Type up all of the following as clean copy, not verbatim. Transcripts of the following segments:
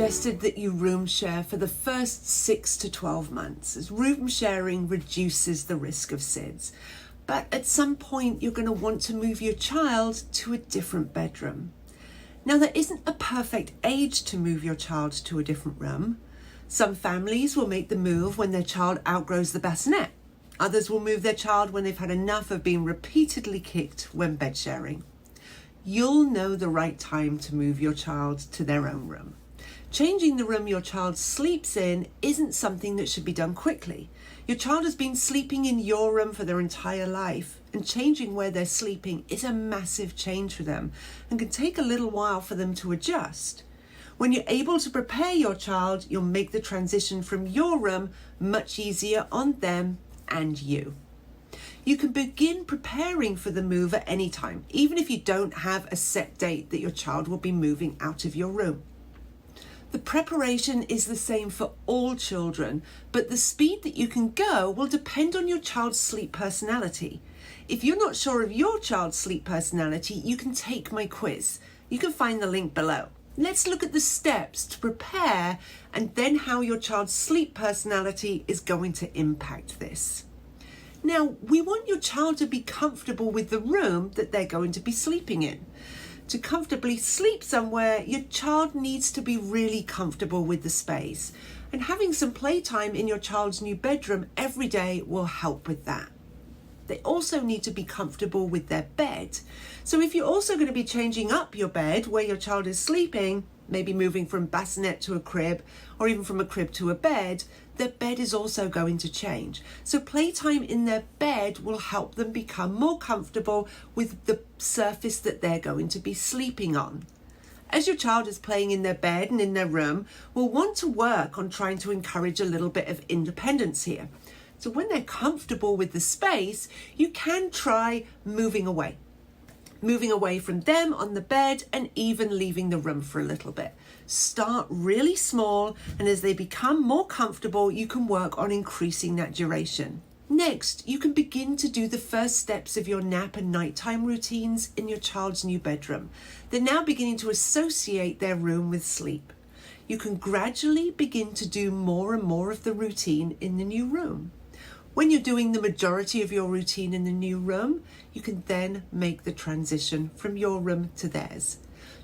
suggested that you room share for the first 6 to 12 months, as room sharing reduces the risk of SIDS. But at some point, you're going to want to move your child to a different bedroom. Now, there isn't a perfect age to move your child to a different room. Some families will make the move when their child outgrows the bassinet. Others will move their child when they've had enough of being repeatedly kicked when bed sharing. You'll know the right time to move your child to their own room. Changing the room your child sleeps in isn't something that should be done quickly. Your child has been sleeping in your room for their entire life, and changing where they're sleeping is a massive change for them and can take a little while for them to adjust. When you're able to prepare your child, you'll make the transition from your room much easier on them and you. You can begin preparing for the move at any time, even if you don't have a set date that your child will be moving out of your room. The preparation is the same for all children, but the speed that you can go will depend on your child's sleep personality. If you're not sure of your child's sleep personality, you can take my quiz. You can find the link below. Let's look at the steps to prepare and then how your child's sleep personality is going to impact this. Now, we want your child to be comfortable with the room that they're going to be sleeping in. To comfortably sleep somewhere, your child needs to be really comfortable with the space. And having some playtime in your child's new bedroom every day will help with that. They also need to be comfortable with their bed. So if you're also going to be changing up your bed where your child is sleeping, maybe moving from bassinet to a crib, or even from a crib to a bed, their bed is also going to change. So playtime in their bed will help them become more comfortable with the surface that they're going to be sleeping on. As your child is playing in their bed and in their room, we'll want to work on trying to encourage a little bit of independence here. So when they're comfortable with the space, you can try moving away from them on the bed and even leaving the room for a little bit. Start really small, and as they become more comfortable, you can work on increasing that duration. Next, you can begin to do the first steps of your nap and nighttime routines in your child's new bedroom. They're now beginning to associate their room with sleep. You can gradually begin to do more and more of the routine in the new room. When you're doing the majority of your routine in the new room, you can then make the transition from your room to theirs.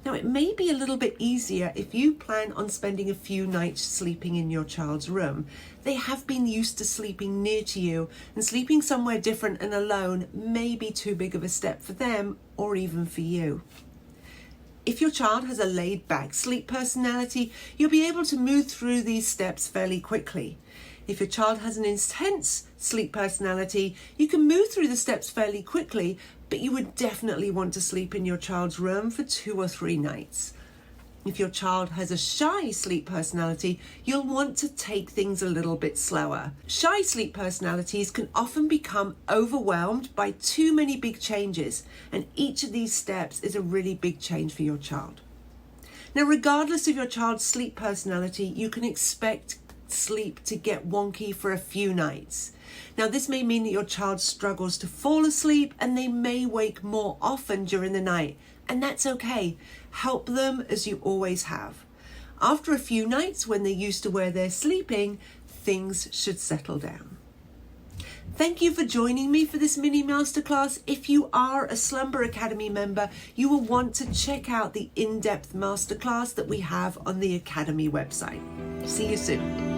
Now, it may be a little bit easier if you plan on spending a few nights sleeping in your child's room. They have been used to sleeping near to you, and sleeping somewhere different and alone may be too big of a step for them or even for you. If your child has a laid-back sleep personality, you'll be able to move through these steps fairly quickly. If your child has an intense sleep personality, you can move through the steps fairly quickly, but you would definitely want to sleep in your child's room for 2 or 3 nights. If your child has a shy sleep personality, you'll want to take things a little bit slower. Shy sleep personalities can often become overwhelmed by too many big changes, and each of these steps is a really big change for your child. Now, regardless of your child's sleep personality, you can expect sleep to get wonky for a few nights. Now, this may mean that your child struggles to fall asleep and they may wake more often during the night, and that's okay. Help them as you always have. After a few nights, when they're used to where they're sleeping, things should settle down. Thank you for joining me for this mini masterclass. If you are a Slumber Academy member, you will want to check out the in-depth masterclass that we have on the Academy website. See you soon.